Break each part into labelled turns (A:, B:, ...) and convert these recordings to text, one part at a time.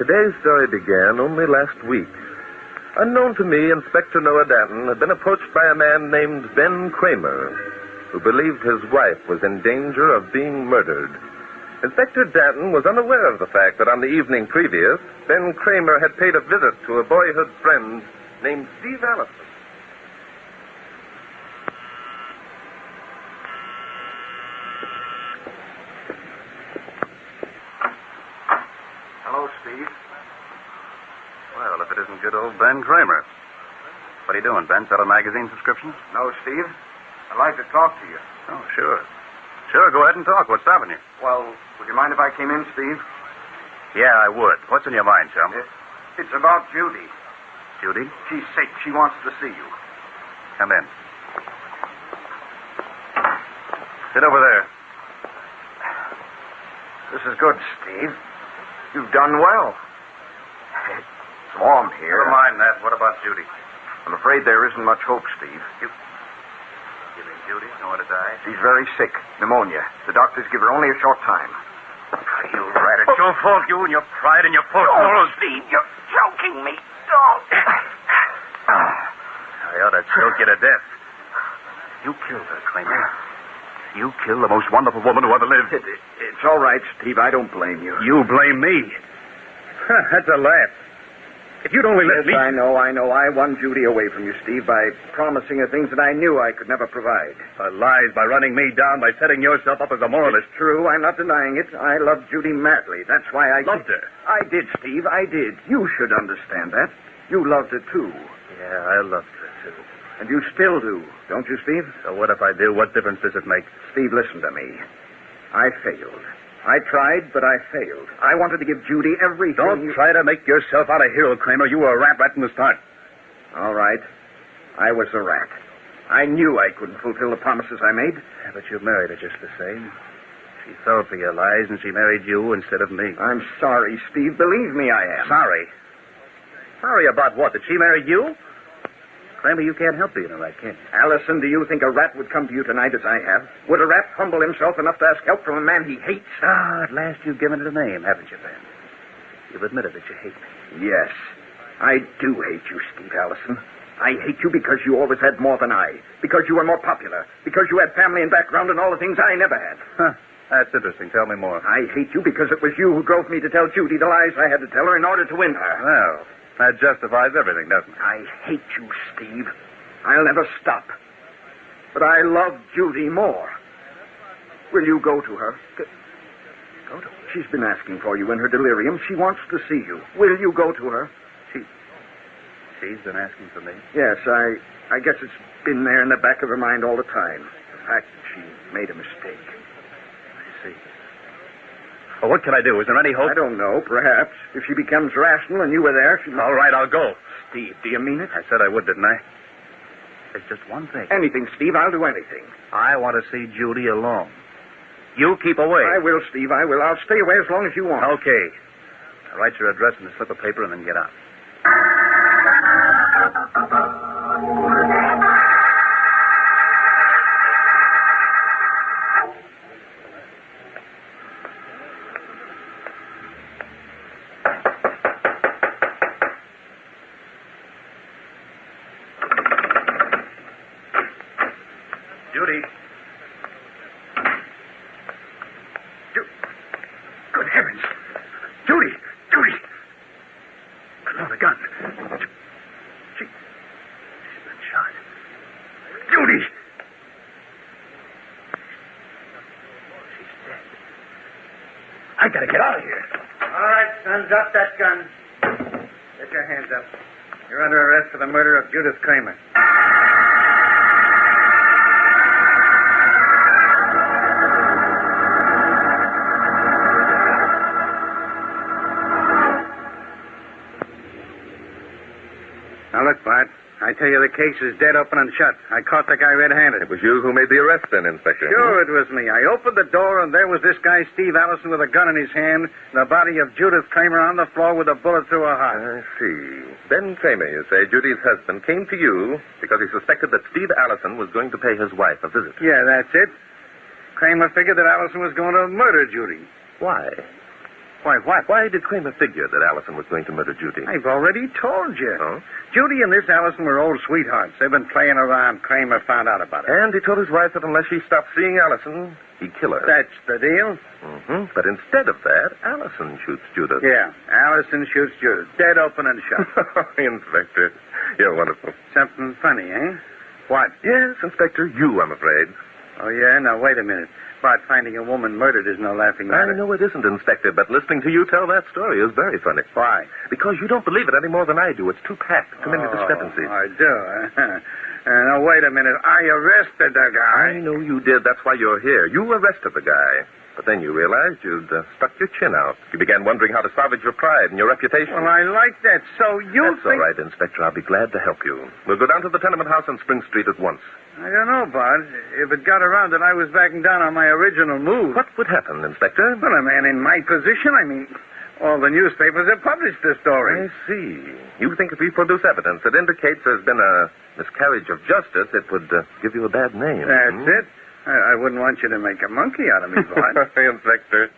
A: Today's story began only last week. Unknown to me, Inspector Noah Danton had been approached by a man named Ben Cramer, who believed his wife was in danger of being murdered. Inspector Danton was unaware of the fact that on the evening previous, Ben Cramer had paid a visit to a boyhood friend named Steve Allison.
B: Hello, Steve.
C: Well, if it isn't good old Ben Cramer. What are you doing, Ben? Selling magazine subscriptions?
B: No, Steve. I'd like to talk to you.
C: Oh, sure. Sure, go ahead and talk. What's stopping you?
B: Well, would you mind if I came in, Steve?
C: Yeah, I would. What's in your mind, chum?
B: It's about Judy.
C: Judy?
B: She's sick. She wants to see you.
C: Come in. Sit over there.
B: This is good, Steve. You've done well. It's warm here.
C: Never mind that. What about Judy?
B: I'm afraid there isn't much hope, Steve.
C: You mean Judy's nowhere to die?
B: She's very sick. Pneumonia. The doctors give her only a short time.
C: You rat. It's your fault, you and your pride and your false morals.
B: Steve, you're choking me. Don't.
C: I ought to choke you to death. You killed her, Cramer. You killed the most wonderful woman who ever lived.
B: It's all right, Steve. I don't blame you.
C: You blame me. That's a laugh. If you'd only let me...
B: I know. I won Judy away from you, Steve, by promising her things that I knew I could never provide.
C: By lies, by running me down, by setting yourself up as a moralist.
B: It's true. I'm not denying it. I loved Judy madly. That's why I...
C: Loved her?
B: I did, Steve. I did. You should understand that. You loved her, too.
C: Yeah, I loved her, too.
B: And you still do, don't you, Steve?
C: So what if I do? What difference does it make?
B: Steve, listen to me. I failed. I tried, but I failed. I wanted to give Judy everything.
C: Don't try to make yourself out a hero, Cramer. You were a rat right from the start.
B: All right. I was a rat. I knew I couldn't fulfill the promises I made.
C: Yeah, but you married her just the same. She fell for your lies, and she married you instead of me.
B: I'm sorry, Steve. Believe me, I am.
C: Sorry? Sorry about what? Did she marry you? Cramer, you can't help being a rat, can you?
B: Allison, do you think a rat would come to you tonight as I have? Would a rat humble himself enough to ask help from a man he hates?
C: At last you've given it a name, haven't you, Ben? You've admitted that you hate me.
B: Yes. I do hate you, Steve Allison. I hate you because you always had more than I. Because you were more popular. Because you had family and background and all the things I never had.
C: Huh. That's interesting. Tell me more.
B: I hate you because it was you who drove me to tell Judy the lies I had to tell her in order to win her.
C: Well, that justifies everything, doesn't it?
B: I hate you, Steve. I'll never stop. But I love Judy more. Will you go to her?
C: Go to her?
B: She's been asking for you in her delirium. She wants to see you. Will you go to her?
C: She's been asking for me?
B: Yes, I guess it's been there in the back of her mind all the time. The fact that she made a mistake.
C: I see. Well, what can I do? Is there any hope?
B: I don't know. Perhaps. If she becomes rational and you were there, she...
C: All right, I'll go.
B: Steve, do you mean it?
C: I said I would, didn't I? There's just one thing.
B: Anything, Steve. I'll do anything.
C: I want to see Judy alone. You keep away.
B: I will, Steve. I will. I'll stay away as long as you want.
C: Okay. I'll write your address in a slip of paper and then get out. Judy.
B: Good heavens. Judy! Judy! Another gun. She's been shot. Judy! She's dead. I gotta get out of here.
D: All right, son, drop that gun. Get your hands up. You're under arrest for the murder of Judith Cramer. Now, look, Bart. I tell you, the case is dead open and shut. I caught the guy red-handed.
A: It was you who made the arrest then, Inspector.
D: Sure, it was me. I opened the door, and there was this guy, Steve Allison, with a gun in his hand, and the body of Judith Cramer on the floor with a bullet through her heart.
A: I see. Ben Cramer, you say, Judy's husband, came to you because he suspected that Steve Allison was going to pay his wife a visit.
D: Yeah, that's it. Cramer figured that Allison was going to murder Judy.
A: Why?
D: Why, what?
A: Why did Cramer figure that Allison was going to murder Judy?
D: I've already told you.
A: Oh?
D: Judy and this Allison were old sweethearts. They've been playing around. Cramer found out about it.
A: And he told his wife that unless she stopped seeing Allison, he'd kill her.
D: That's the deal?
A: Mm-hmm. But instead of that, Allison shoots Judith.
D: Yeah, Allison shoots Judith. Dead open and shot.
A: Inspector, you're wonderful.
D: Something funny, eh? What?
A: Yes, Inspector, you, I'm afraid.
D: Oh, yeah? Now, wait a minute. About finding a woman murdered is no laughing matter.
A: I know it isn't, Inspector, but listening to you tell that story is very funny.
D: Why?
A: Because you don't believe it any more than I do. It's too packed. Too many discrepancies.
D: I do. Now, wait a minute. I arrested the guy.
A: I know you did. That's why you're here. You arrested the guy. But then you realized you'd stuck your chin out. You began wondering how to salvage your pride and your reputation.
D: Well, I like that. So you
A: That's all right, Inspector. I'll be glad to help you. We'll go down to the tenement house on Spring Street at once.
D: I don't know, Bud. If it got around that I was backing down on my original move.
A: What would happen, Inspector?
D: Well, a man in my position, I mean, all the newspapers have published the story.
A: I see. You think if we produce evidence that indicates there's been a miscarriage of justice, it would give you a bad name.
D: That's it. I wouldn't want you to make a monkey out of me, Bud.
A: Inspector,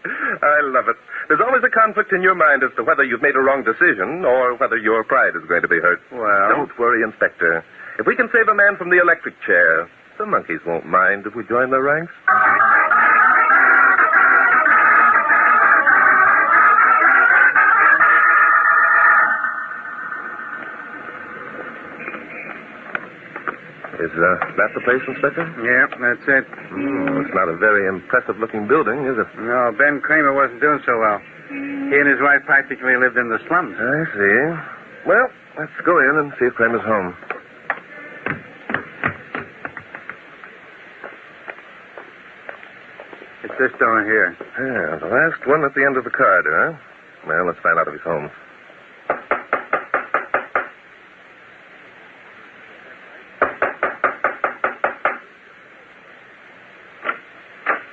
A: I love it. There's always a conflict in your mind as to whether you've made a wrong decision or whether your pride is going to be hurt.
D: Well?
A: Don't worry, Inspector. If we can save a man from the electric chair, the monkeys won't mind if we join their ranks. Is that the place, Inspector?
D: Yeah, that's it.
A: It's not a very impressive-looking building, is it?
D: No, Ben Cramer wasn't doing so well. He and his wife practically lived in the slums.
A: I see. Well, let's go in and see if Kramer's home.
D: It's this door here.
A: Yeah, the last one at the end of the corridor, huh? Well, let's find out if he's home.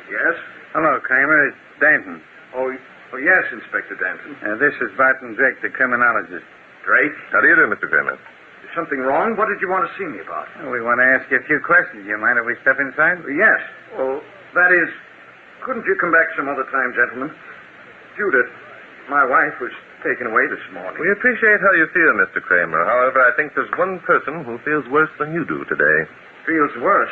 B: Yes?
D: Hello, Cramer. It's Danton.
B: Oh, yes, Inspector Danton.
D: This is Barton Drake, the criminologist.
B: Drake?
A: How do you do, Mr. Kramer?
B: Is something wrong? What did you want to see me about?
D: We want to ask you a few questions. You mind if we step inside?
B: Yes. Well, that is, couldn't you come back some other time, gentlemen? Judith, my wife, was taken away this morning.
A: We appreciate how you feel, Mr. Kramer. However, I think there's one person who feels worse than you do today.
B: Feels worse?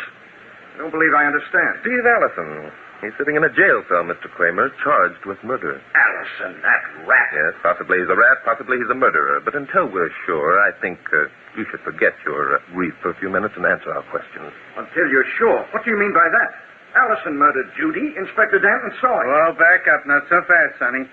B: I don't believe I understand.
A: Steve Allison. He's sitting in a jail cell, Mr. Kramer, charged with murder.
B: Allison, that rat.
A: Yes, possibly he's a rat, possibly he's a murderer. But until we're sure, I think you should forget your grief for a few minutes and answer our questions.
B: Until you're sure. What do you mean by that? Allison murdered Judy. Inspector Danton saw it.
D: Well, back up. Not so fast, Sonny.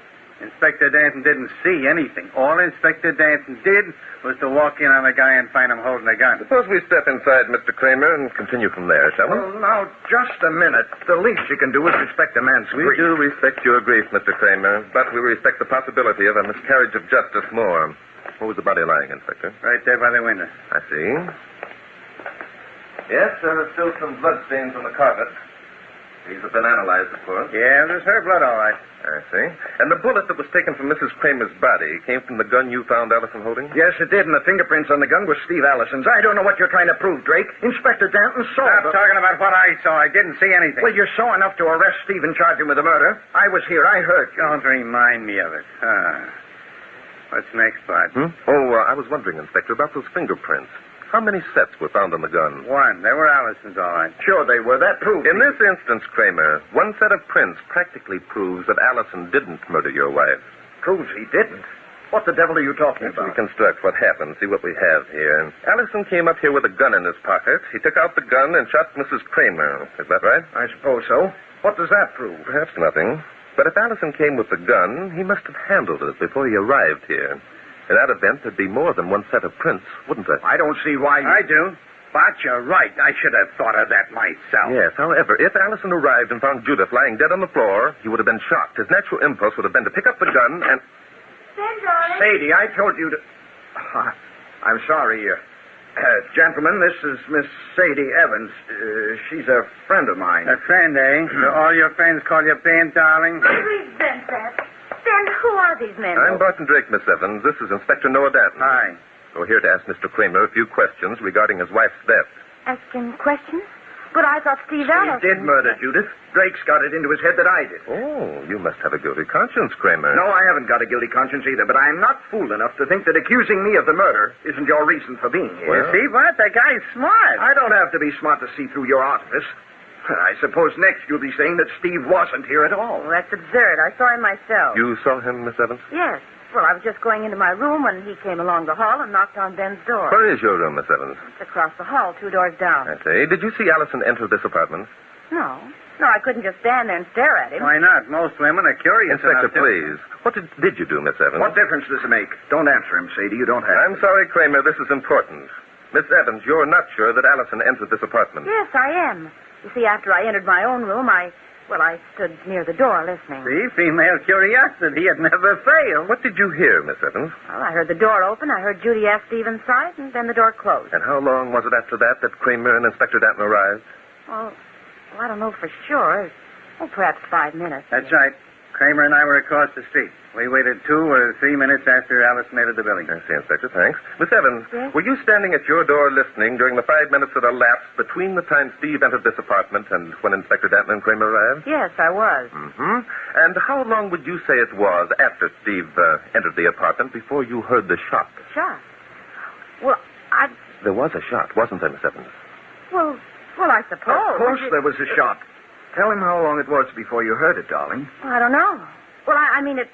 D: Inspector Danton didn't see anything. All Inspector Danton did was to walk in on the guy and find him holding a gun.
A: Suppose we step inside, Mr. Kramer, and continue from there, shall we?
B: Well, now, just a minute. The least you can do is respect a man's
A: We
B: grief.
A: do respect your grief, Mr. Kramer, but we respect the possibility of a miscarriage of justice more. Where was the body lying, Inspector?
D: Right there by the window.
A: I see. Yes, there are still some blood stains on the carpet. These have been analyzed, of course.
D: Yeah, there's her blood, all right.
A: I see. And the bullet that was taken from Mrs. Kramer's body came from the gun you found Allison holding?
B: Yes, it did, and the fingerprints on the gun were Steve Allison's. I don't know what you're trying to prove, Drake. Inspector Danton saw
D: Stop talking about what I saw. I didn't see anything.
B: Well, you saw enough to arrest Steve and charge him with a murder. I was here. I heard you.
D: Don't remind me of it. What's next, Bud?
A: I was wondering, Inspector, about those fingerprints. How many sets were found on the gun?
D: One. They were Allison's, all right.
B: Sure they were. That proved
A: In this instance, Kramer, one set of prints practically proves that Allison didn't murder your wife.
B: proves he didn't. What the devil are you talking
A: Let's
B: about?
A: reconstruct what happened, see what we have here. Allison came up here with a gun in his pocket. He took out the gun and shot Mrs. Kramer. Is that right?
B: I suppose so. What does that prove?
A: Perhaps nothing. But if Allison came with the gun, he must have handled it before he arrived here. In that event, there'd be more than one set of prints, wouldn't there?
B: I don't see why...
D: I do. But you're right. I should have thought of that myself.
A: Yes, however, if Allison arrived and found Judith lying dead on the floor, he would have been shocked. His natural impulse would have been to pick up the gun and...
E: Ben, darling.
B: Sadie, I told you to... I'm sorry. Gentlemen, this is Miss Sadie Evans. She's a friend of mine.
D: A friend, eh? Do all your friends call you Ben, darling?
E: Resent that. Ben, who are these men?
A: I'm Barton Drake, Miss Evans. This is Inspector Noah Danton.
D: Hi.
A: We're here to ask Mr. Cramer a few questions regarding his wife's death.
E: Asking questions? But I thought Steve Allison...
B: He did murder Judith. Drake's got it into his head that I did.
A: Oh, you must have a guilty conscience, Cramer.
B: No, I haven't got a guilty conscience either, but I'm not fool enough to think that accusing me of the murder isn't your reason for being here.
A: Well,
D: See what? That guy's smart.
B: I don't have to be smart to see through your artifice. I suppose next you'll be saying that Steve wasn't here at all.
E: Well, that's absurd. I saw him myself.
A: You saw him, Miss Evans?
E: Yes. Well, I was just going into my room when he came along the hall and knocked on Ben's door.
A: Where is your room, Miss Evans?
E: It's across the hall, 2 doors down.
A: I say, did you see Allison enter this apartment?
E: No. No, I couldn't just stand there and stare at him.
D: Why not? Most women are curious
A: Inspector,
D: enough to...
A: please. What did you do, Miss Evans?
B: What difference does it make? Don't answer him, Sadie. You don't have
A: I'm sorry, Cramer. This is important. Miss Evans, you're not sure that Allison entered this apartment.
E: Yes, I am. You see, after I entered my own room, I stood near the door listening.
D: See, female curiosity had never failed.
A: What did you hear, Miss Evans?
E: Well, I heard the door open, I heard Judy ask Steve inside, and then the door closed.
A: And how long was it after that Cramer and Inspector Danton arrived?
E: Well, I don't know for sure. Oh, perhaps 5 minutes.
D: That's right. Kramer and I were across the street. We waited 2 or 3 minutes after Allison entered the building.
A: I see, Inspector. Thanks. Miss Evans,
E: Yes?
A: were you standing at your door listening during the 5 minutes that elapsed between the time Steve entered this apartment and when Inspector Danton and Kramer arrived?
E: Yes, I was.
A: Mm-hmm. And how long would you say it was after Steve entered the apartment before you heard the shot?
E: Shot? Well,
A: There was a shot, wasn't there, Miss Evans?
E: Well, I suppose.
B: Of course there was a shot. Tell him how long it was before you heard it, darling.
E: I don't know. Well, I mean, it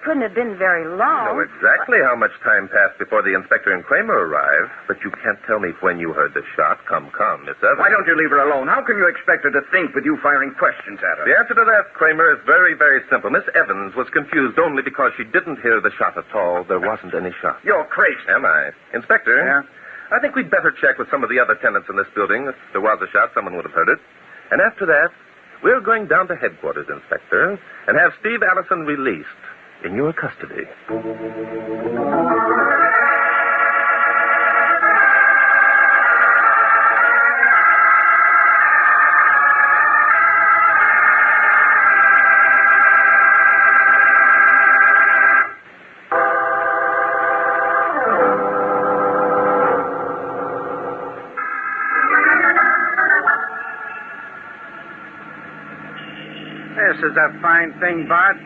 E: couldn't have been very long.
A: You know exactly how much time passed before the inspector and Kramer arrived, but you can't tell me when you heard the shot. Come, Miss Evans.
B: Why don't you leave her alone? How can you expect her to think with you firing questions at her?
A: The answer to that, Kramer, is very, very simple. Miss Evans was confused only because she didn't hear the shot at all. There wasn't any shot.
B: You're crazy.
A: Am I? Inspector?
D: Yeah?
A: I think we'd better check with some of the other tenants in this building. If there was a shot, someone would have heard it. And after that, we're going down to headquarters, Inspector, and have Steve Allison released in your custody.
D: This is a fine thing, Bart.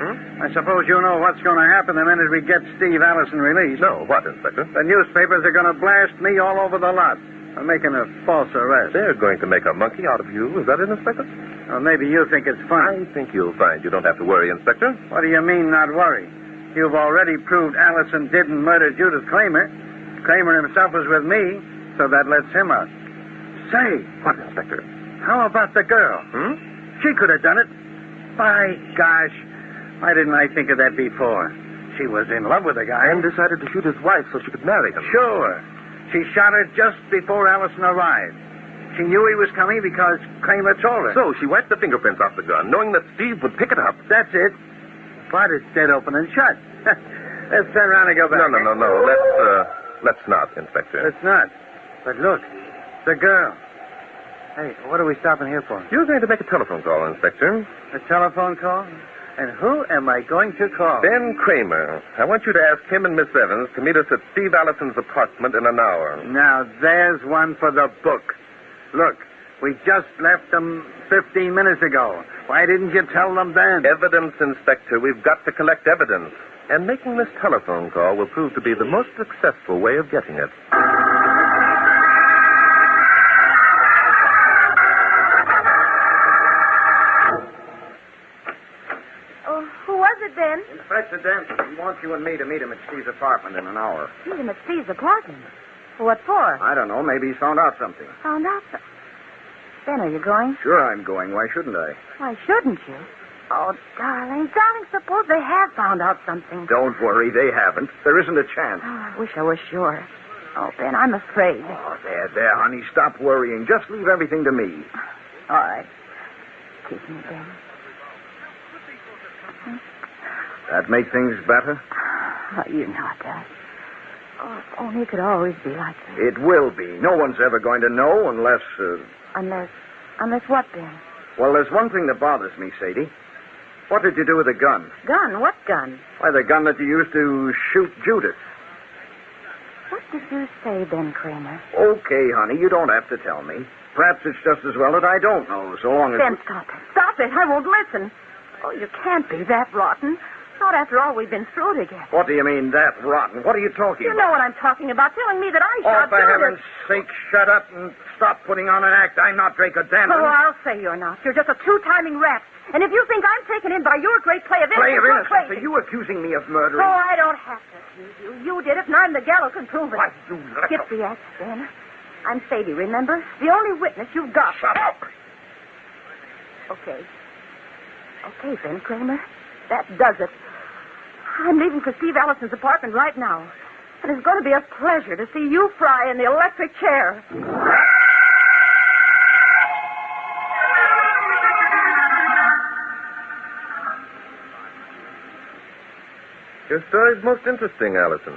D: I suppose you know what's going to happen the minute we get Steve Allison released.
A: No, what, Inspector?
D: The newspapers are going to blast me all over the lot for making a false arrest.
A: They're going to make a monkey out of you. Is that it, Inspector?
D: Well, maybe you think it's funny.
A: I think you'll find you don't have to worry, Inspector.
D: What do you mean, not worry? You've already proved Allison didn't murder Judith Kramer. Kramer himself was with me, so that lets him out. Say,
A: What, Inspector?
D: how about the girl? She could have done it. By gosh, why didn't I think of that before? She was in love with the guy.
A: And decided to shoot his wife so she could marry him.
D: Sure. She shot her just before Allison arrived. She knew he was coming because Kramer told her.
A: So she wiped the fingerprints off the gun, knowing that Steve would pick it up.
D: That's it. But it's dead open and shut. Let's turn around and go back.
A: No. Let's not, Inspector.
D: It's not. But look, the girl. Hey, what are we stopping here for?
A: You're going to make a telephone call, Inspector.
D: A telephone call? And who am I going to call?
A: Ben Cramer. I want you to ask him and Miss Evans to meet us at Steve Allison's apartment in an hour.
D: Now, there's one for the book. Look, we just left them 15 minutes ago. Why didn't you tell them then?
A: Evidence, Inspector. We've got to collect evidence. And making this telephone call will prove to be the most successful way of getting it.
E: Ben?
B: Inspector Danton, he wants you and me to meet him at Steve's apartment in an hour.
E: Meet him at Steve's apartment? What for?
B: I don't know. Maybe he's found out something.
E: Found out something? Ben, are you going?
B: Sure I'm going. Why shouldn't I?
E: Why shouldn't you? Oh, darling, suppose they have found out something.
B: Don't worry, they haven't. There isn't a chance.
E: Oh, I wish I was sure. Oh, Ben, I'm afraid.
B: Oh, there, honey. Stop worrying. Just leave everything to me.
E: All right. Kiss me, Ben.
B: That make things better?
E: Oh, you know it does. Oh, if only it could always be like this.
B: It will be. No one's ever going to know unless...
E: Unless what, Ben?
B: Well, there's one thing that bothers me, Sadie. What did you do with the gun?
E: Gun? What gun?
B: Why, the gun that you used to shoot Judith.
E: What did you say, Ben Cramer?
B: Okay, honey, you don't have to tell me. Perhaps it's just as well that I don't know, so long as...
E: Ben, stop it. Stop it. I won't listen. Oh, you can't be that rotten. Not after all we've been through together.
B: What do you mean, that rotten? What are you talking
E: You
B: about?
E: know what I'm talking about, telling me that I shot
B: for
E: Judith.
B: heaven's sake, shut up and stop putting on an act. I'm not Drake or Danton.
E: Oh, I'll say you're not. You're just a two-timing rat. And if you think I'm taken in by your great play of innocence,
B: Play of
E: you're
B: innocence?
E: crazy.
B: Are you accusing me of murdering?
E: Oh, I don't have to accuse you. You did it, and I'm the gal who can prove it.
B: Why, you little...
E: Get the axe, Ben. I'm Sadie, remember? The only witness you've got.
B: Shut up.
E: Okay. Okay, Ben Cramer. That does it. I'm leaving for Steve Allison's apartment right now. And it's going to be a pleasure to see you fry in the electric chair.
A: Your story's most interesting, Allison.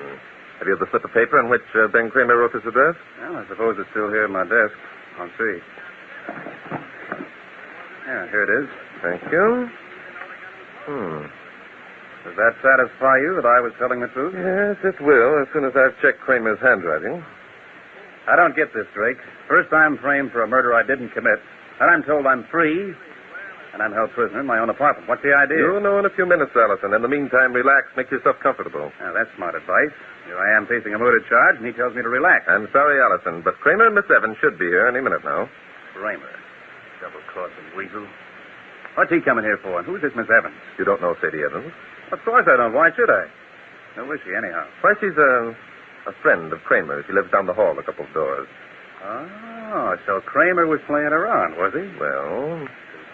A: Have you the slip of paper on which Ben Cramer wrote his address?
D: Well, I suppose it's still here in my desk. I'll see. Yeah, here it is.
A: Thank you.
D: Does that satisfy you that I was telling the truth?
A: Yes, it will, as soon as I've checked Kramer's handwriting.
D: I don't get this, Drake. First, I'm framed for a murder I didn't commit. Then I'm told I'm free, and I'm held prisoner in my own apartment. What's the idea?
A: You'll know in a few minutes, Allison. In the meantime, relax. Make yourself comfortable.
D: Now, that's smart advice. Here I am facing a murder charge, and he tells me to relax.
A: I'm sorry, Allison, but Kramer and Miss Evans should be here any minute now.
D: Kramer. Double-crossing weasel. What's he coming here for, and who's this Miss Evans?
A: You don't know Sadie Evans?
D: Of course I don't. Why should I? Who is she, anyhow?
A: Why, she's a friend of Kramer's. She lives down the hall a couple of doors.
D: Oh, so Kramer was playing around, was he?
A: Well,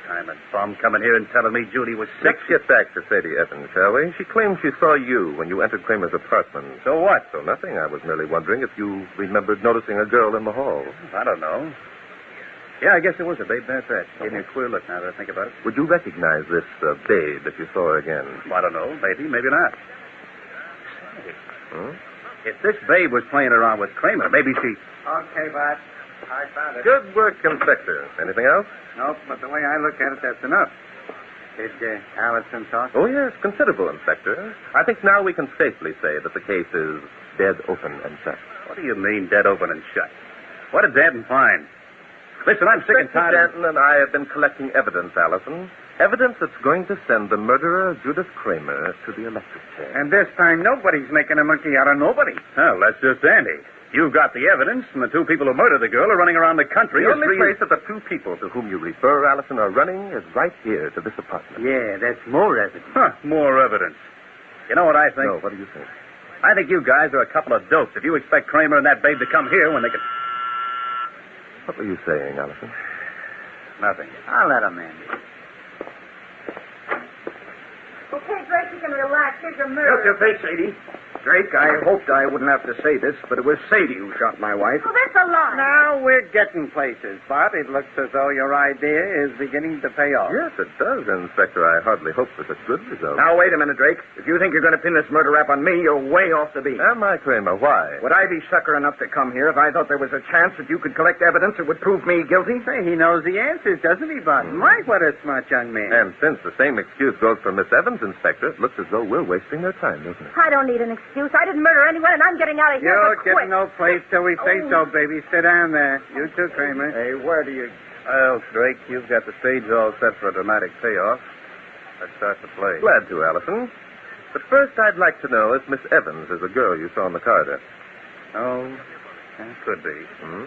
D: Time and bum coming here and telling me Judy was sick.
A: let's get back to Sadie Evans, shall we? She claimed she saw you when you entered Kramer's apartment.
D: So what?
A: So nothing. I was merely wondering if you remembered noticing a girl in the hall.
D: I don't know. Yeah, I guess it was a babe. That's right. Gave me a queer look now that I think about it.
A: Would you recognize this babe if you saw her again?
D: I don't know. Maybe, maybe not.
A: Hmm?
D: If this babe was playing around with Kramer, maybe she...
B: Okay, Bart. I found it.
A: Good work, Inspector. Anything else?
D: Nope, but the way I look at it, that's enough. Did Allison talk?
A: Oh, yes, considerable, Inspector. I think now we can safely say that the case is dead open and shut.
D: What do you mean, dead open and shut? What did Danton find? Listen, I'm sick and
A: Inspector
D: tired of...
A: Danton and I have been collecting evidence, Allison. Evidence that's going to send the murderer, Judith Kramer, to the electric chair.
D: And this time, nobody's making a monkey out of nobody. Well, that's just dandy. You've got the evidence, and the two people who murdered the girl are running around the country.
A: The only place that the two people to whom you refer, Allison, are running is right here to this apartment.
D: Yeah, that's more evidence. Huh, more evidence. You know what I think?
A: No, what do you think?
D: I think you guys are a couple of dopes if you expect Kramer and that babe to come here when they can...
A: What were you saying, Allison?
D: Nothing.
B: I'll let him in.
E: Okay, Drake, you can relax. Here's your murder.
B: Look your face, Sadie. Drake, I hoped I wouldn't have to say this, but it was Sadie who shot my wife.
E: Oh, that's a lie.
D: Now we're getting places, Bart. It looks as though your idea is beginning to pay off.
A: Yes, it does, Inspector. I hardly hope for such good results.
B: Now, wait a minute, Drake. If you think you're going to pin this murder rap on me, you're way off the beat.
A: Am I, Kramer? Why?
B: Would I be sucker enough to come here if I thought there was a chance that you could collect evidence that would prove me guilty?
D: Hey, he knows the answers, doesn't he, Bart? My, what a smart young man.
A: And since the same excuse goes for Miss Evans, Inspector, it looks as though we're wasting their time, doesn't it?
E: I don't need an excuse. I didn't murder anyone, and I'm getting out of here.
D: You're
E: but quick.
D: getting no place till we say so, baby. Sit down there. You too, Kramer.
B: Hey, where do you...
D: Well, Drake, you've got the stage all set for a dramatic payoff. Let's start the play.
A: Glad to, Allison. But first, I'd like to know if Miss Evans is the girl you saw in the corridor.
D: Oh, that could be.
A: Hmm?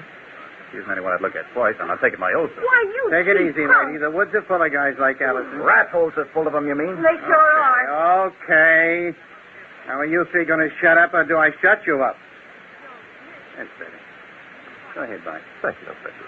D: She's anyone I'd look at twice, and I'll take it my oath.
E: Why, you
D: Take it
E: cheap
D: easy,
E: punk.
D: lady. The woods are full of guys like Allison.
B: Rat holes are full of them, you mean?
E: They sure are.
D: Okay. Now, are you three going to shut up, or do I shut you up? That's better. Go ahead, Bart.
A: Thank you, Inspector.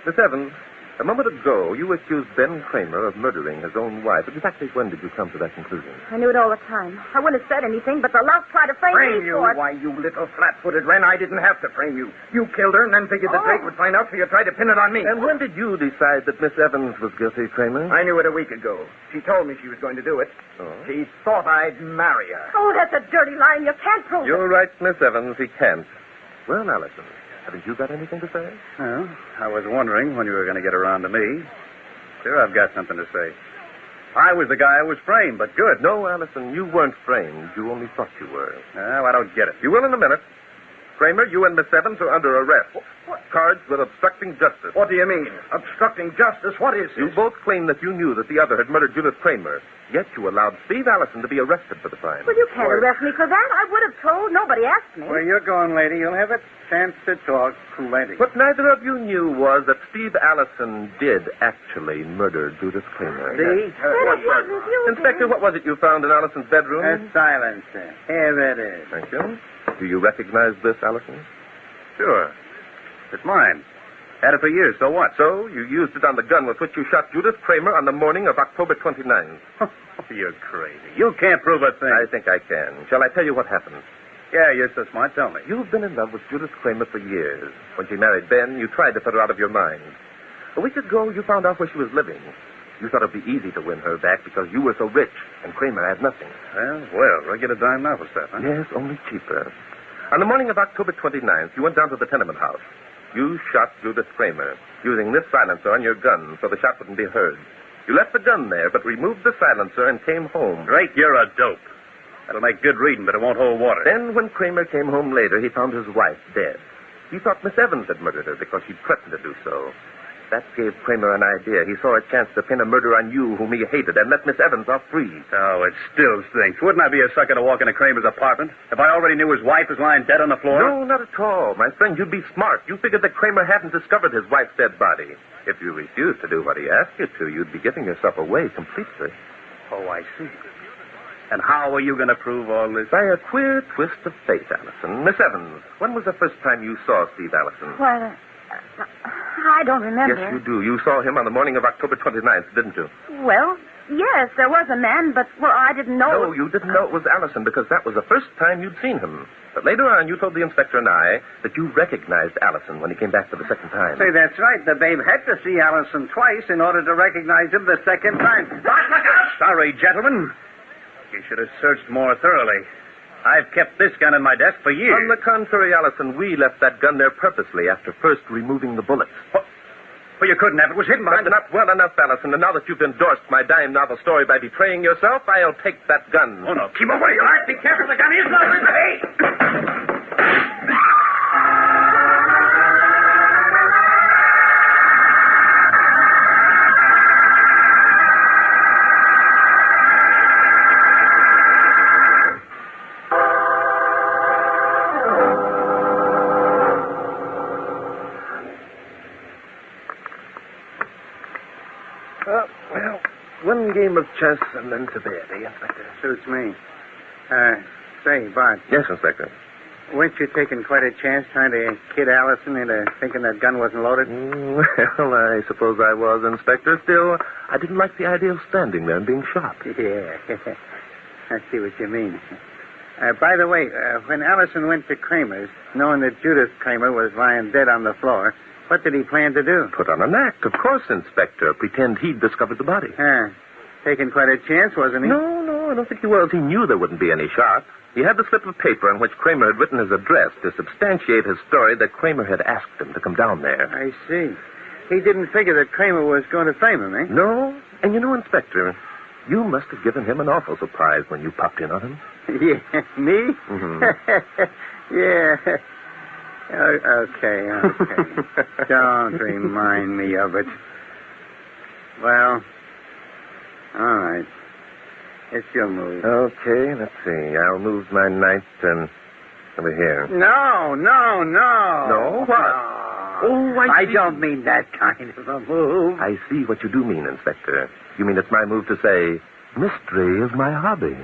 A: Miss Evans, a moment ago, you accused Ben Cramer of murdering his own wife. Exactly when did you come to that conclusion?
E: I knew it all the time. I wouldn't have said anything, but the louse tried to frame
B: Frame
E: me
B: you?
E: for it.
B: Why, you little flat-footed wren, I didn't have to frame you. You killed her and then figured that
E: Oh.
B: Drake would find out, so you tried to pin it on me.
A: And when did you decide that Miss Evans was guilty, Cramer?
B: I knew it a week ago. She told me she was going to do it.
A: Oh.
B: She thought I'd marry her.
E: Oh, that's a dirty lie, and you can't prove it.
A: You're right, Miss Evans. He can't. Well, Allison, haven't you got anything to say?
D: Well, I was wondering when you were going to get around to me. Sure, I've got something to say. I was the guy who was framed, but good.
A: No, Allison, you weren't framed. You only thought you were.
D: Oh, I don't get it.
A: You will in a minute. Cramer, you and Miss Evans are under arrest.
B: What?
A: Charged with obstructing justice.
B: What do you mean? Obstructing justice? What is
A: You
B: this?
A: both claim that you knew that the other had murdered Judith Cramer, yet you allowed Steve Allison to be arrested for the crime.
E: Well, you can't arrest me for that. I would have told. Nobody asked me.
D: Where you're going, lady, you'll have a chance to talk to lady.
A: What neither of you knew was that Steve Allison did actually murder Judith Cramer.
B: See?
E: But it wasn't you,
A: Inspector, what was it you found in Allison's bedroom?
D: A silencer. Here it is.
A: Thank you. Do you recognize this, Allison?
C: Sure. It's mine. Had it for years, so what?
A: So, you used it on the gun with which you shot Judith Cramer on the morning of October 29th.
C: You're crazy. You can't prove a thing.
A: I think I can. Shall I tell you what happened?
C: Yeah, you're so smart. Tell me.
A: You've been in love with Judith Cramer for years. When she married Ben, you tried to put her out of your mind. A week ago, you found out where she was living. You thought it'd be easy to win her back because you were so rich and Cramer had nothing.
C: Well, regular dime novel stuff, huh?
A: Yes, only cheaper. On the morning of October 29th, you went down to the tenement house. You shot Judith Cramer, using this silencer on your gun so the shot wouldn't be heard. You left the gun there, but removed the silencer and came home.
C: Drake, you're a dope. That'll make good reading, but it won't hold water.
A: Then, when Cramer came home later, he found his wife dead. He thought Miss Evans had murdered her because she'd threatened to do so. That gave Cramer an idea. He saw a chance to pin a murder on you, whom he hated, and let Miss Evans off free.
C: Oh, it still stinks. Wouldn't I be a sucker to walk into Kramer's apartment if I already knew his wife was lying dead on the floor?
A: No, not at all. My friend, you'd be smart. You figured that Cramer hadn't discovered his wife's dead body. If you refused to do what he asked you to, you'd be giving yourself away completely.
C: Oh, I see. And how are you going to prove all this?
A: By a queer twist of fate, Allison. Miss Evans, when was the first time you saw Steve Allison?
E: Why, I don't remember.
A: Yes, you do. You saw him on the morning of October 29th, didn't you?
E: Well, yes, there was a man, but, I didn't know.
A: No, you didn't know it was Allison because that was the first time you'd seen him. But later on, you told the inspector and I that you recognized Allison when he came back for the second time.
D: Say, that's right. The babe had to see Allison twice in order to recognize him the second time.
C: Sorry, gentlemen. You should have searched more thoroughly. I've kept this gun in my desk for years.
A: On the contrary, Allison, we left that gun there purposely after first removing the bullets.
C: Well, you couldn't have. It was hidden behind
A: But not well enough, Allison, and now that you've endorsed my dime novel story by betraying yourself, I'll take that gun.
C: Oh, no. Keep away, you are. Be careful. The gun is loaded. Hey!
A: Well, one game of chess and then to bed, eh, Inspector?
D: Suits me. Say, Bart,
A: Yes, Inspector.
D: weren't you taking quite a chance trying to kid Allison into thinking that gun wasn't loaded?
A: Well, I suppose I was, Inspector. Still, I didn't like the idea of standing there and being shot.
D: Yeah. I see what you mean. By the way, when Allison went to Kramer's, knowing that Judith Cramer was lying dead on the floor, what did he plan to do?
A: Put on an act, of course, Inspector. Pretend he'd discovered the body.
D: Taking quite a chance, wasn't he?
A: No, I don't think he was. He knew there wouldn't be any shot. He had the slip of paper on which Cramer had written his address to substantiate his story that Cramer had asked him to come down there.
D: I see. He didn't figure that Cramer was going to frame him, eh?
A: No, and you know, Inspector, you must have given him an awful surprise when you popped in on him.
D: Yeah, me?
A: Mm-hmm.
D: Yeah. Okay. Don't remind me of it. Well, all right. It's your move.
A: Okay, let's see. I'll move my knight over here.
D: No.
A: No? What?
D: No.
A: Oh,
D: I don't mean that kind of a move.
A: I see what you do mean, Inspector. You mean it's my move to say, mystery is my hobby.